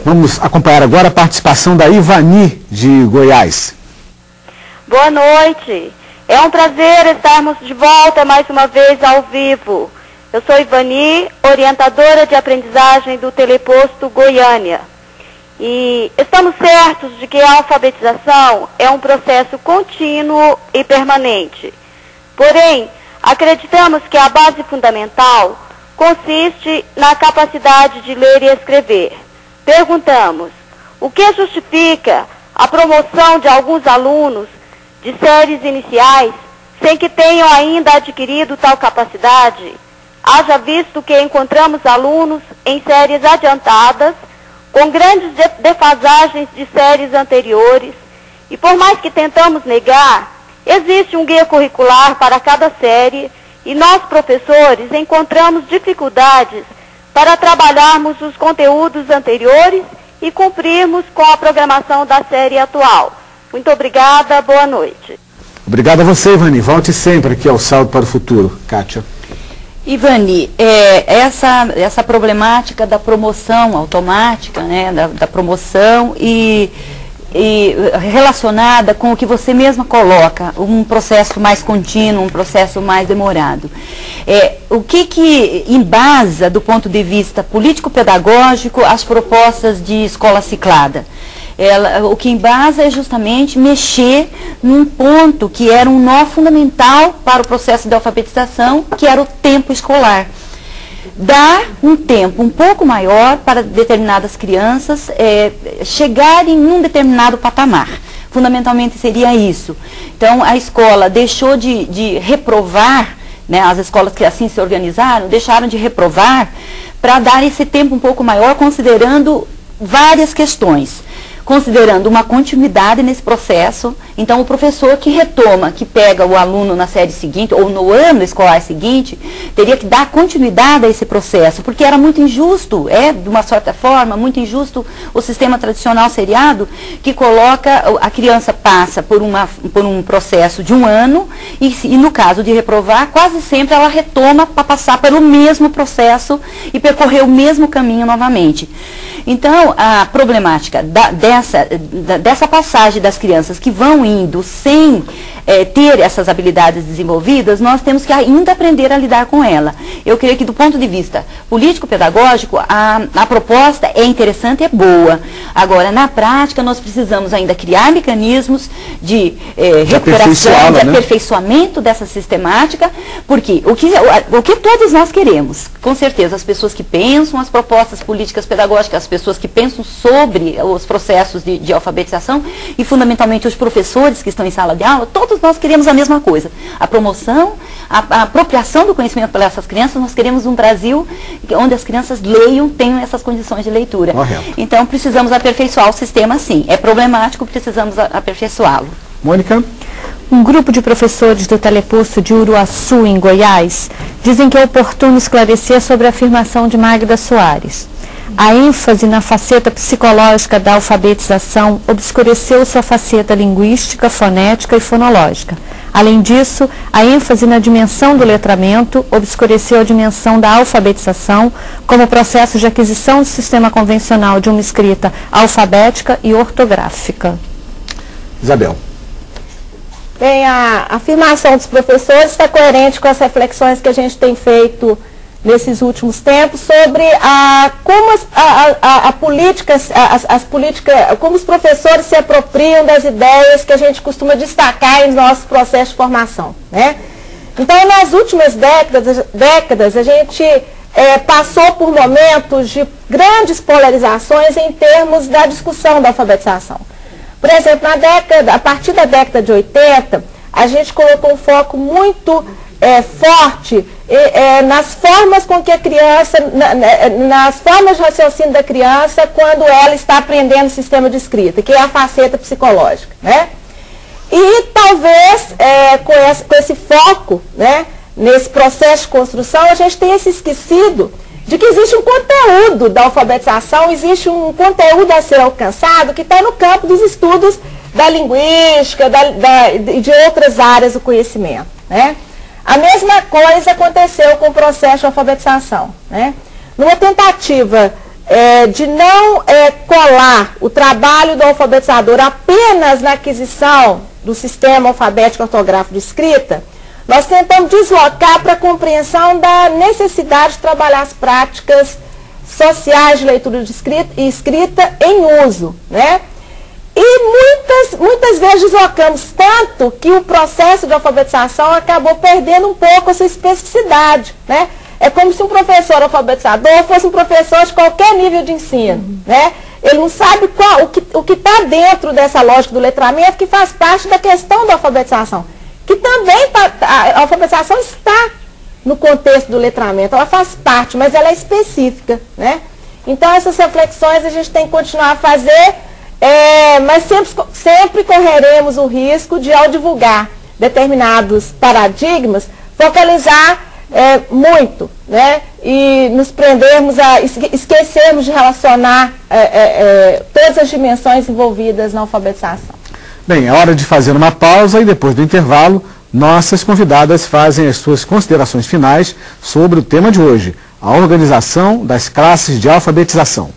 Vamos acompanhar agora a participação da Ivani, de Goiás. Boa noite. É um prazer estarmos de volta mais uma vez ao vivo. Eu sou Ivani, orientadora de aprendizagem do Teleposto Goiânia. E estamos certos de que a alfabetização é um processo contínuo e permanente. Porém, acreditamos que a base fundamental consiste na capacidade de ler e escrever. Perguntamos, o que justifica a promoção de alguns alunos de séries iniciais sem que tenham ainda adquirido tal capacidade? Haja visto que encontramos alunos em séries adiantadas, com grandes defasagens de séries anteriores, e por mais que tentamos negar, existe um guia curricular para cada série, e nós, professores, encontramos dificuldades para trabalharmos os conteúdos anteriores e cumprirmos com a programação da série atual. Muito obrigada, boa noite. Obrigado a você, Ivani. Volte sempre aqui ao Salto para o Futuro. Kátia. Ivani, essa problemática da promoção automática, né, da promoção e relacionada com o que você mesma coloca, um processo mais contínuo, um processo mais demorado. O que embasa, do ponto de vista político-pedagógico, as propostas de escola ciclada? O que embasa é justamente mexer num ponto que era um nó fundamental para o processo de alfabetização, que era o tempo escolar. Dar um tempo um pouco maior para determinadas crianças chegarem em um determinado patamar. Fundamentalmente seria isso. Então, a escola deixou de reprovar, né, as escolas que assim se organizaram, deixaram de reprovar para dar esse tempo um pouco maior, considerando várias questões. Considerando uma continuidade nesse processo, então o professor que retoma, que pega o aluno na série seguinte, ou no ano escolar seguinte, teria que dar continuidade a esse processo, porque era muito injusto, de uma certa forma, muito injusto o sistema tradicional seriado, que coloca, a criança passa por um processo de um ano, e no caso de reprovar, quase sempre ela retoma para passar pelo mesmo processo e percorrer o mesmo caminho novamente. Então, a problemática dessa passagem das crianças que vão indo sem ter essas habilidades desenvolvidas, nós temos que ainda aprender a lidar com ela. Eu creio que, do ponto de vista político-pedagógico, a proposta é interessante, é boa. Agora, na prática, nós precisamos ainda criar mecanismos de recuperação, de aperfeiçoamento dessa sistemática, porque o que todos nós queremos, com certeza, as pessoas que pensam as propostas políticas pedagógicas, as pessoas que pensam sobre os processos de alfabetização e, fundamentalmente, os professores que estão em sala de aula, todos nós queremos a mesma coisa. A promoção, a apropriação do conhecimento para essas crianças. Nós queremos um Brasil onde as crianças leiam, tenham essas condições de leitura. Correto. Então, precisamos aperfeiçoar o sistema, sim. É problemático, precisamos aperfeiçoá-lo. Mônica? Um grupo de professores do Teleposto de Uruaçu, em Goiás, dizem que é oportuno esclarecer sobre a afirmação de Magda Soares. A ênfase na faceta psicológica da alfabetização obscureceu sua faceta linguística, fonética e fonológica. Além disso, a ênfase na dimensão do letramento obscureceu a dimensão da alfabetização como processo de aquisição do sistema convencional de uma escrita alfabética e ortográfica. Isabel. Bem, a afirmação dos professores está coerente com as reflexões que a gente tem feito nesses últimos tempos sobre como como os professores se apropriam das ideias que a gente costuma destacar em nosso processo de formação, né? Então, nas últimas décadas a gente passou por momentos de grandes polarizações em termos da discussão da alfabetização. Por exemplo, a partir da década de 80, a gente colocou um foco muito forte nas formas com que a criança, nas formas de raciocínio da criança quando ela está aprendendo o sistema de escrita, que é a faceta psicológica, né? E talvez com esse foco, né, nesse processo de construção, a gente tenha se esquecido de que existe um conteúdo da alfabetização, existe um conteúdo a ser alcançado que está no campo dos estudos da linguística e de outras áreas do conhecimento, né? A mesma coisa aconteceu com o processo de alfabetização, né? Numa tentativa de não colar o trabalho do alfabetizador apenas na aquisição do sistema alfabético ortográfico de escrita, nós tentamos deslocar para a compreensão da necessidade de trabalhar as práticas sociais de leitura de escrita em uso, né? E muitas vezes deslocamos tanto que o processo de alfabetização acabou perdendo um pouco a sua especificidade, né? É como se um professor alfabetizador fosse um professor de qualquer nível de ensino, né? Ele não sabe o que está dentro dessa lógica do letramento, que faz parte da questão da alfabetização. Que também a alfabetização está no contexto do letramento, ela faz parte, mas ela é específica, né? Então essas reflexões a gente tem que continuar a fazer, mas sempre correremos o risco de, ao divulgar determinados paradigmas, focalizar muito, né? E nos prendermos esquecermos de relacionar todas as dimensões envolvidas na alfabetização. Bem, é hora de fazer uma pausa e depois do intervalo, nossas convidadas fazem as suas considerações finais sobre o tema de hoje, a organização das classes de alfabetização.